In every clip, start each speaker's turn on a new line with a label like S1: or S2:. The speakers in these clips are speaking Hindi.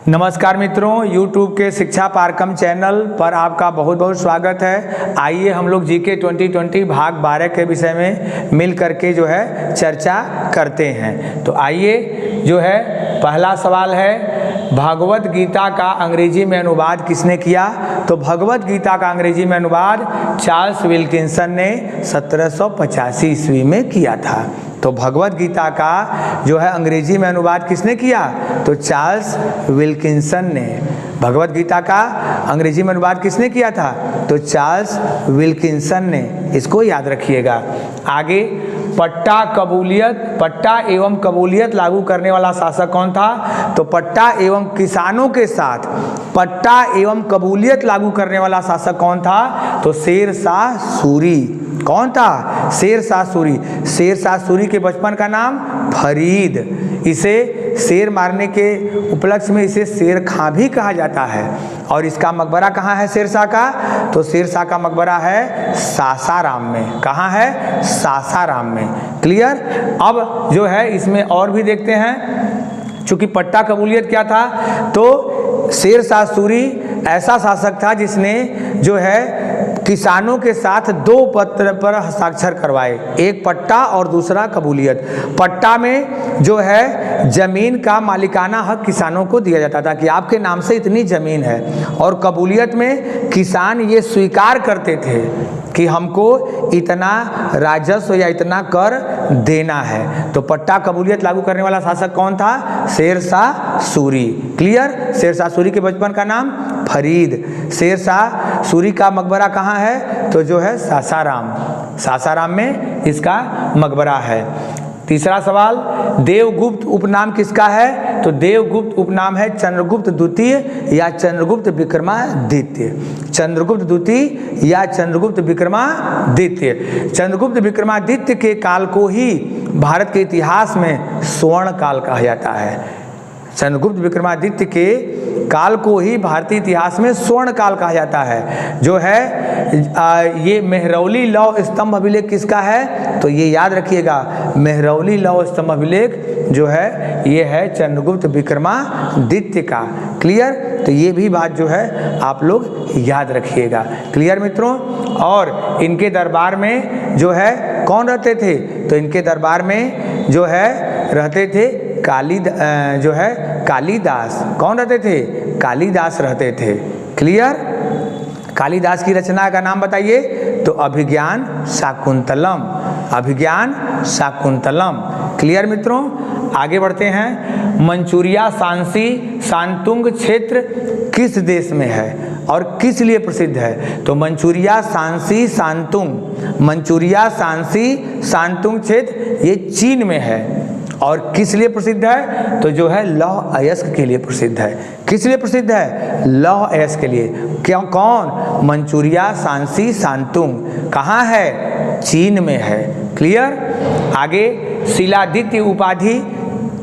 S1: नमस्कार मित्रों, YouTube के शिक्षा पारकम चैनल पर आपका बहुत बहुत स्वागत है। आइए हम लोग जीके 2020 भाग 12 के विषय में मिल करके जो है चर्चा करते हैं। तो आइए जो है पहला सवाल है, भगवत गीता का अंग्रेजी में अनुवाद किसने किया? तो भगवत गीता का अंग्रेजी में अनुवाद चार्ल्स विल्किंसन ने 1785 ईस्वी में किया था। तो भगवत गीता का जो है अंग्रेजी में अनुवाद किसने किया? तो चार्ल्स विल्किंसन ने। भगवत गीता का अंग्रेजी में अनुवाद किसने किया था? तो चार्ल्स विल्किंसन ने। इसको याद रखिएगा। आगे, पट्टा एवं कबूलियत लागू करने वाला शासक कौन था? तो पट्टा एवं किसानों के साथ पट्टा एवं कबूलियत लागू करने वाला शासक कौन था? तो शेर शाह सूरी। कौन था? शेर शाह सूरी। शेर शाह सूरी के बचपन का नाम फरीद। इसे शेर मारने के उपलक्ष्य में इसे शेर खां भी कहा जाता है। और इसका मकबरा कहाँ है शेर शाह का? तो शेर शाह का मकबरा है सासाराम में। कहाँ है? सासाराम में। क्लियर? अब जो है इसमें और भी देखते हैं। चूंकि पट्टा कबूलियत क्या था, तो शेर शाह सूरी ऐसा शासक था जिसने जो है किसानों के साथ दो पत्र पर हस्ताक्षर करवाए, एक पट्टा और दूसरा कबूलियत। पट्टा में जो है जमीन का मालिकाना हक किसानों को दिया जाता था कि आपके नाम से इतनी जमीन है, और कबूलियत में किसान ये स्वीकार करते थे कि हमको इतना राजस्व या इतना कर देना है। तो पट्टा कबूलियत लागू करने वाला शासक कौन था? शेर शाह सूरी। क्लियर? शेर शाह सूरी के बचपन का नाम फरीद। शेर शाह सूरी का मकबरा कहाँ है? तो जो है सासाराम। सासाराम में इसका मकबरा है। तीसरा सवाल, देवगुप्त उपनाम किसका है? तो देवगुप्त उपनाम है चंद्रगुप्त द्वितीय या चंद्रगुप्त विक्रमादित्य। चंद्रगुप्त द्वितीय या चंद्रगुप्त विक्रमादित्य। चंद्रगुप्त विक्रमादित्य के काल को ही भारत के इतिहास में स्वर्ण काल कहा जाता है। चंद्रगुप्त विक्रमादित्य के काल को ही भारतीय इतिहास में स्वर्ण काल कहा जाता है। जो है ये मेहरौली लौह स्तंभ अभिलेख किसका है? तो ये याद रखिएगा, मेहरौली लौह स्तंभ अभिलेख जो है ये है चंद्रगुप्त विक्रमादित्य का। क्लियर? तो ये भी बात जो है आप लोग याद रखिएगा। क्लियर मित्रों? और इनके दरबार में जो है कौन रहते थे? तो इनके दरबार में जो है रहते थे कालिदास। कौन रहते थे? कालिदास रहते थे। क्लियर? कालिदास की रचना का नाम बताइए। तो अभिज्ञान शाकुंतलम। अभिज्ञान शाकुंतलम। क्लियर मित्रों? आगे बढ़ते हैं। मंचूरिया सांसी सांतुंग क्षेत्र किस देश में है और किस लिए प्रसिद्ध है? तो मंचूरिया सांसी सांतुंग क्षेत्र ये चीन में है। और किस लिए प्रसिद्ध है? तो जो है लौह अयस्क के लिए प्रसिद्ध है। किस लिए प्रसिद्ध है? लौह अयस्क के लिए। क्यों? कौन? मंचूरिया सांसी सांतुंग कहाँ है? चीन में है। क्लियर? आगे, शिलादित्य उपाधि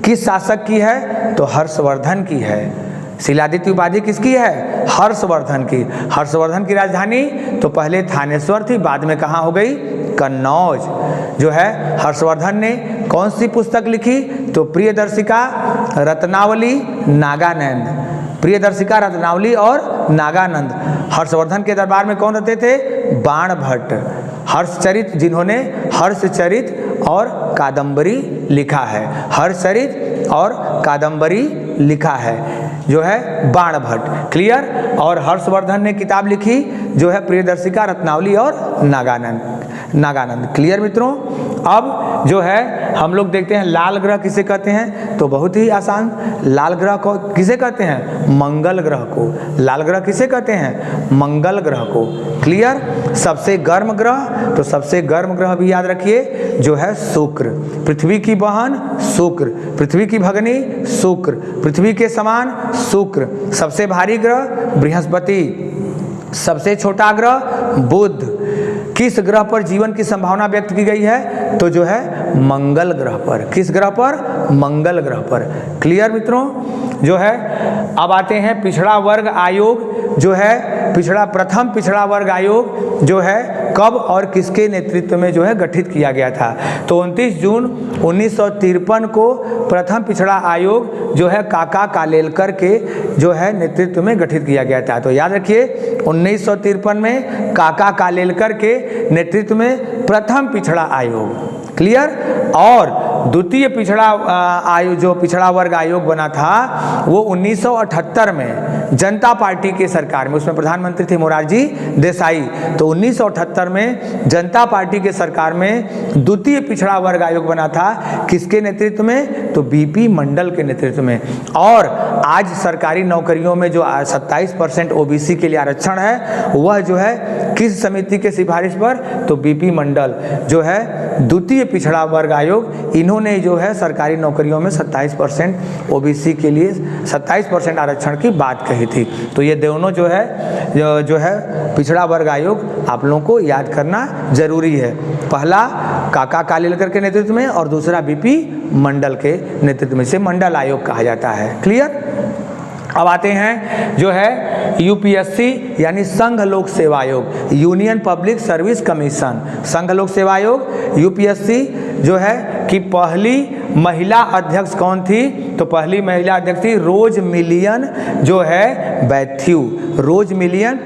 S1: किस शासक की है? तो हर्षवर्धन की है। शिलादित्य उपाधि किसकी है? हर्षवर्धन की। हर्षवर्धन की राजधानी तो पहले थानेश्वर थी, बाद में कहाँ हो गई? कन्नौज। जो है हर्षवर्धन ने कौन सी पुस्तक लिखी? तो प्रियदर्शिका, रत्नावली, नागानंद। प्रियदर्शिका, रत्नावली और नागानंद। हर्षवर्धन के दरबार में कौन रहते थे? बाणभट्ट। हर्षचरित, जिन्होंने हर्षचरित और कादम्बरी लिखा है। हर्षचरित और कादम्बरी लिखा है जो है बाणभट्ट। क्लियर? और हर्षवर्धन ने किताब लिखी जो है प्रियदर्शिका, रत्नावली और नागानंद। क्लियर मित्रों? अब जो है हम लोग देखते हैं लाल ग्रह किसे कहते हैं? तो बहुत ही आसान, लाल ग्रह को किसे कहते हैं? मंगल ग्रह को। लाल ग्रह किसे कहते हैं? मंगल ग्रह को। क्लियर? सबसे गर्म ग्रह, तो सबसे गर्म ग्रह भी याद रखिए जो है शुक्र। पृथ्वी की बहन शुक्र, पृथ्वी की भगनी शुक्र, पृथ्वी के समान शुक्र। सबसे भारी ग्रह बृहस्पति, सबसे छोटा ग्रह बुध। किस ग्रह पर जीवन की संभावना व्यक्त की गई है? तो जो है मंगल ग्रह पर। किस ग्रह पर? मंगल ग्रह पर। क्लियर मित्रों? जो है अब आते हैं पिछड़ा वर्ग आयोग जो है प्रथम पिछड़ा वर्ग आयोग जो है कब और किसके नेतृत्व में जो है गठित किया गया था? तो 29 जून 1953 को प्रथम पिछड़ा आयोग जो है काका कालेलकर के जो है नेतृत्व में गठित किया गया था। तो याद रखिए 1953 में काका कालेलकर के नेतृत्व में प्रथम पिछड़ा आयोग, क्लियर। और द्वितीय पिछड़ा आयोग जो पिछड़ा वर्ग आयोग बना था वो 1978 में जनता पार्टी के सरकार में, उसमें प्रधानमंत्री थे मोरारजी देसाई। तो 1978 में जनता पार्टी के सरकार में द्वितीय पिछड़ा वर्ग आयोग बना था, किसके नेतृत्व में? तो बीपी मंडल के नेतृत्व में। और आज सरकारी नौकरियों में जो 27% ओबीसी के लिए आरक्षण है वह जो है किस समिति के सिफारिश पर? तो बीपी मंडल जो है द्वितीय पिछड़ा वर्ग आयोग, इन्होंने जो है सरकारी नौकरियों में 27% ओबीसी के लिए 27% आरक्षण की बात कही थी। तो ये दोनों जो है पिछड़ा वर्ग आयोग आप लोगों को याद करना जरूरी है। पहला काका कालेलकर के नेतृत्व में और दूसरा बीपी मंडल के नेतृत्व में, से मंडल आयोग कहा जाता है, क्लियर। अब आते हैं जो है यूपीएससी यानी संघ लोक सेवा आयोग, यूनियन पब्लिक सर्विस कमीशन। संघ लोक सेवा आयोग यूपीएससी जो है कि पहली महिला अध्यक्ष कौन थी? तो पहली महिला अध्यक्ष थी रोज मिलियन जो है बैथ्यू, रोज मिलियन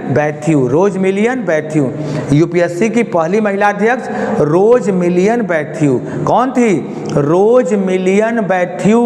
S1: बैथ्यू। यूपीएससी की पहली महिला अध्यक्ष रोज मिलियन बैथ्यू। कौन थी? रोज मिलियन बैथ्यू।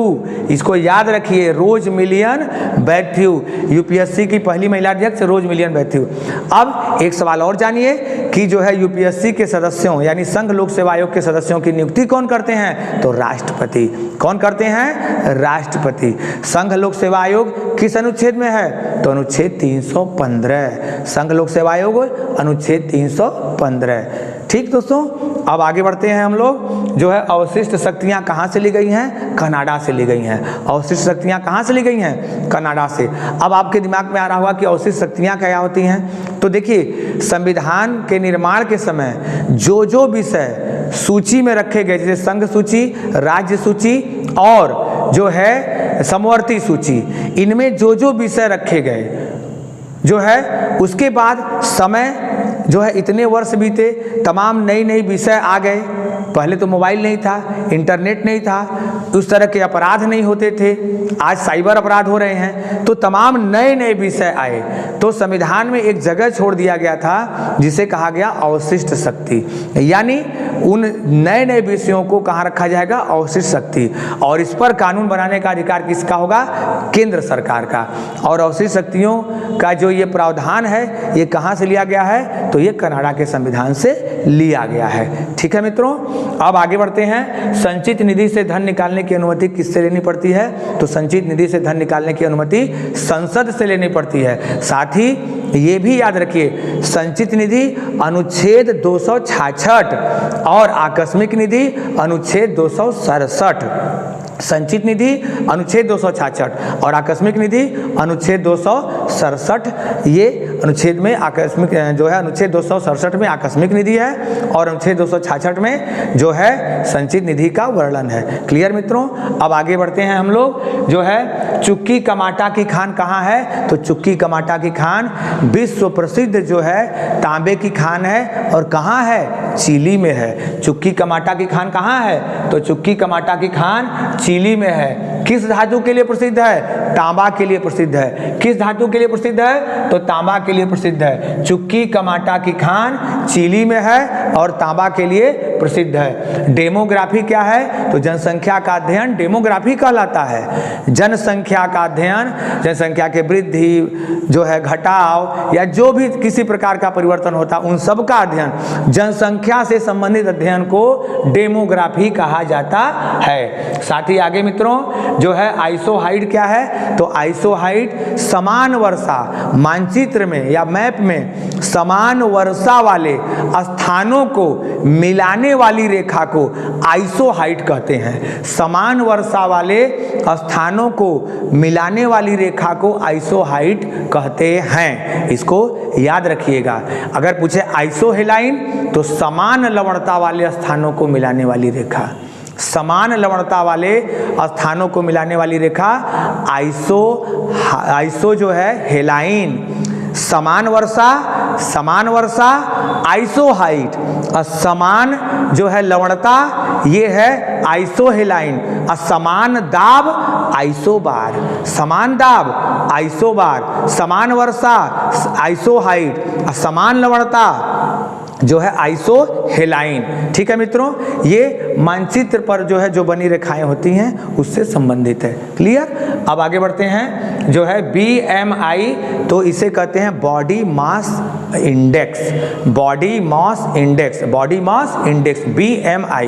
S1: इसको याद रखिए, रोज मिलियन बैथ्यू, यूपीएससी की पहली महिला अध्यक्ष रोज मिलियन बैथ्यू। अब एक सवाल और जानिए कि जो है यूपीएससी के सदस्यों यानी संघ लोक सेवा आयोग के सदस्यों की नियुक्ति कौन करते हैं? तो राष्ट्रपति। कौन करते हैं? राष्ट्रपति। संघ लोक सेवा आयोग किस अनुच्छेद में है? तो अनुच्छेद 315। संघ लोक सेवा आयोग अनुच्छेद 315। ठीक दोस्तों, अब आगे बढ़ते हैं हम लोग। जो है अवशिष्ट शक्तियां कहाँ से ली गई हैं? कनाडा से ली गई हैं। अवशिष्ट शक्तियां कहाँ से ली गई हैं? कनाडा से। अब आपके दिमाग में आ रहा होगा कि अवशिष्ट शक्तियां क्या होती हैं? तो देखिए, संविधान के निर्माण के समय जो विषय सूची में रखे गए, जैसे संघ सूची, राज्य सूची और जो है समवर्ती सूची, इनमें जो विषय रखे गए जो है उसके बाद समय जो है इतने वर्ष बीते, तमाम नई विषय आ गए। पहले तो मोबाइल नहीं था, इंटरनेट नहीं था, उस तरह के अपराध नहीं होते थे, आज साइबर अपराध हो रहे हैं, तो तमाम नए विषय आए। तो संविधान में एक जगह छोड़ दिया गया था जिसे कहा गया अवशिष्ट शक्ति, यानी उन नए विषयों को कहाँ रखा जाएगा? अवशिष्ट शक्ति। और इस पर कानून बनाने का अधिकार किसका होगा? केंद्र सरकार का। और अवशिष्ट शक्तियों का जो ये प्रावधान है ये कहाँ से लिया गया है? तो ये कनाडा के संविधान से लिया गया है। ठीक है मित्रों, अब आगे बढ़ते हैं। संचित निधि से धन निकालने की अनुमति किससे लेनी पड़ती है? तो संचित निधि से धन निकालने की अनुमति संसद से लेनी पड़ती है। साथ ही ये भी याद रखिए, संचित निधि अनुच्छेद 266 और आकस्मिक निधि अनुच्छेद 267। संचित निधि अनुच्छेद 266 और आकस्मिक निधि अनुच्छेद 267, ये अनुच्छेद में आकस्मिक जो है अनुच्छेद 267 में आकस्मिक निधि है और अनुच्छेद 266 में जो है संचित निधि का वर्णन है। क्लियर मित्रों, अब आगे बढ़ते हैं हम लोग। जो है चुक्की कमाटा की खान कहाँ है? तो चुक्की कमाटा की खान विश्व प्रसिद्ध जो है तांबे की खान है और कहाँ है? चिली में है। चुक्की कमाटा की खान कहाँ है? तो चुक्की कमाटा की खान चिली में है। किस धातु के लिए प्रसिद्ध है? तांबा के लिए प्रसिद्ध है। किस धातु के लिए प्रसिद्ध है? तो तांबा के लिए प्रसिद्ध है। चुक्की कमाटा की खान चिली में है और तांबा के लिए प्रसिद्ध है। डेमोग्राफी क्या है? तो जनसंख्या का अध्ययन डेमोग्राफी कहलाता है। जनसंख्या का अध्ययन, जनसंख्या के वृद्धि जो है घटाव या जो भी किसी प्रकार का परिवर्तन होता उन सब का अध्ययन, जनसंख्या से संबंधित अध्ययन को डेमोग्राफी कहा जाता है। साथ ही आगे मित्रों जो है आइसोहाइड क्या है? तो आइसोहाइड समान वर्षा मानचित्र में या मैप में समान वर्षा वाले स्थानों को मिलाने वाली रेखा को आइसोहाइड कहते हैं। समान वर्षा वाले स्थानों को मिलाने वाली रेखा को आइसोहाइड कहते हैं। इसको याद रखिएगा। अगर पूछे आइसोहेलाइन तो समान लवणता वाले स्थानों को मिलाने वाली रेखा, समान लवणता वाले स्थानों को मिलाने वाली रेखा आइसो जो है हेलाइन। समान वर्षा आइसोहाइट, और समान जो है लवणता ये है आइसोहेलाइन, और समान दाब आइसोबार, समान दाब आइसोबार, समान वर्षा आइसोहाइट, और समान लवणता जो है आइसोहेलाइन। ठीक है मित्रों, ये मानचित्र पर जो है जो बनी रेखाएं होती हैं उससे संबंधित है। क्लियर। अब आगे बढ़ते हैं। जो है BMI, तो इसे कहते हैं body mass index, body mass index BMI।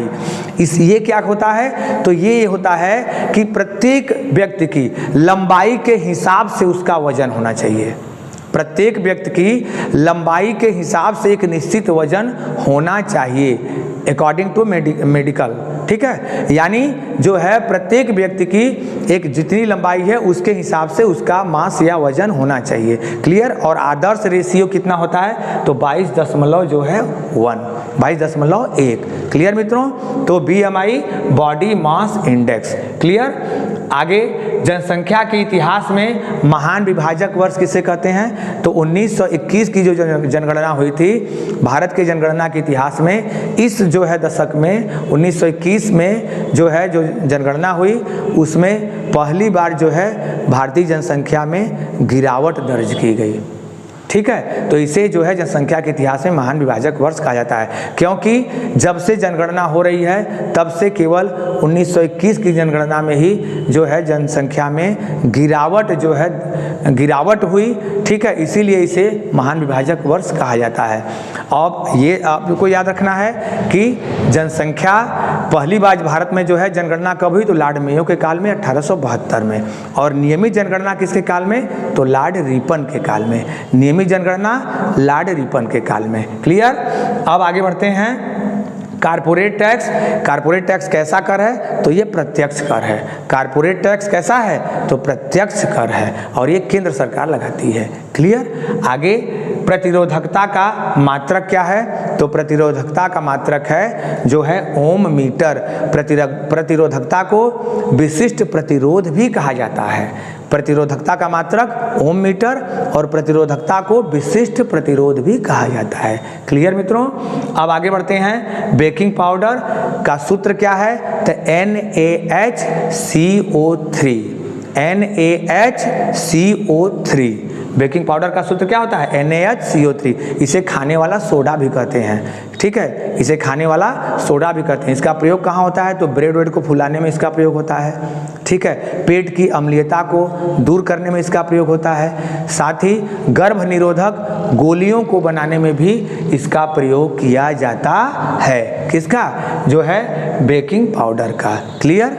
S1: ये क्या होता है? तो ये होता है कि प्रत्येक व्यक्ति की लंबाई के हिसाब से उसका वजन होना चाहिए। प्रत्येक व्यक्ति की लंबाई के हिसाब से एक निश्चित वजन होना चाहिए अकॉर्डिंग टू मेडिकल। ठीक है, यानी जो है प्रत्येक व्यक्ति की एक जितनी लंबाई है उसके हिसाब से उसका मास या वजन होना चाहिए। क्लियर। और आदर्श रेशियो कितना होता है? तो 22.1। क्लियर मित्रों। तो BMI body mass index. Clear. आगे, जनसंख्या के इतिहास में महान विभाजक वर्ष किसे कहते हैं? तो 1921 की जो जनगणना हुई थी भारत के जनगणना के इतिहास में, इस जो है दशक में 1921 में जो है जो जनगणना हुई उसमें पहली बार जो है भारतीय जनसंख्या में गिरावट दर्ज की गई। ठीक है, तो इसे जो है जनसंख्या के इतिहास में महान विभाजक वर्ष कहा जाता है, क्योंकि जब से जनगणना हो रही है तब से केवल 1921 की जनगणना में ही जो है जनसंख्या में गिरावट हुई। ठीक है, इसीलिए इसे महान विभाजक वर्ष कहा जाता है। अब ये आपको याद रखना है कि जनसंख्या पहली बार भारत में जो है जनगणना कब हुई? तो लॉर्ड मेयो के काल में 1872 में, और नियमित जनगणना किसके काल में? तो लॉर्ड रिपन के काल में। नियमित जनगणना लॉर्ड रिपन के काल में। क्लियर। अब आगे बढ़ते हैं। कारपोरेट टैक्स कैसा कर है? तो ये प्रत्यक्ष कर है। कारपोरेट टैक्स कैसा है? तो प्रत्यक्ष कर है, और ये केंद्र सरकार लगाती है। क्लियर। आगे, प्रतिरोधकता का मात्रक क्या है? तो प्रतिरोधकता का मात्रक है जो है ओम मीटर। प्रतिरोधकता को विशिष्ट प्रतिरोध भी कहा जाता है। प्रतिरोधकता का मात्रक ओम मीटर और प्रतिरोधकता को विशिष्ट प्रतिरोध भी कहा जाता है। क्लियर मित्रों। अब आगे बढ़ते हैं। बेकिंग पाउडर का सूत्र क्या है? तो NaHCO3। बेकिंग पाउडर का सूत्र क्या होता है? NaHCO3। इसे खाने वाला सोडा भी कहते हैं। ठीक है, इसे खाने वाला सोडा भी कहते हैं। इसका प्रयोग कहाँ होता है? तो ब्रेड वेड को फुलाने में इसका प्रयोग होता है। ठीक है, पेट की अम्लीयता को दूर करने में इसका प्रयोग होता है। साथ ही गर्भ निरोधक गोलियों को बनाने में भी इसका प्रयोग किया जाता है। किसका? जो है बेकिंग पाउडर का। क्लियर।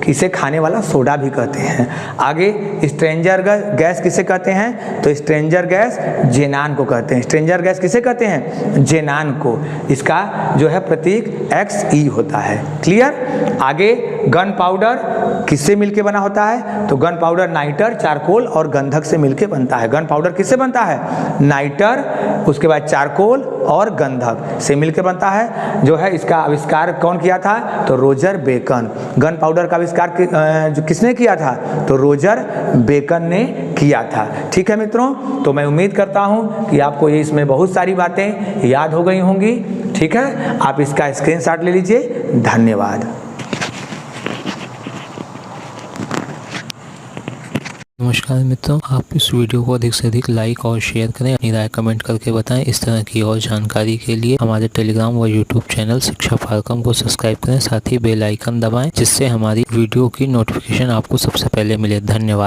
S1: इसे खाने वाला सोडा भी कहते हैं। आगे, स्ट्रेंजर गैस किसे कहते हैं? तो स्ट्रेंजर गैस जेनान को कहते हैं। स्ट्रेंजर गैस किसे कहते हैं? जेनान को। इसका जो है प्रतीक XE होता है। क्लियर। आगे, गन पाउडर किससे मिलके बना होता है? तो गन पाउडर नाइटर, चारकोल और गंधक से मिलके बनता है। गन पाउडर किससे बनता है? नाइटर, उसके बाद चारकोल और गंधक से मिलकर बनता है। जो है इसका आविष्कार कौन किया था? तो रोजर बेकन। गन पाउडर का आविष्कार जो किसने किया था? तो रोजर बेकन ने किया था। ठीक है मित्रों, तो मैं उम्मीद करता हूं कि आपको ये इसमें बहुत सारी बातें याद हो गई होंगी। ठीक है, आप इसका स्क्रीनशॉट ले लीजिए। धन्यवाद।
S2: नमस्कार मित्रों, आप इस वीडियो को अधिक से अधिक लाइक और शेयर करें। अपनी राय कमेंट करके बताएं। इस तरह की और जानकारी के लिए हमारे टेलीग्राम व यूट्यूब चैनल शिक्षा फाल्कन को सब्सक्राइब करें। साथ ही बेल आइकन दबाएं, जिससे हमारी वीडियो की नोटिफिकेशन आपको सबसे पहले मिले। धन्यवाद।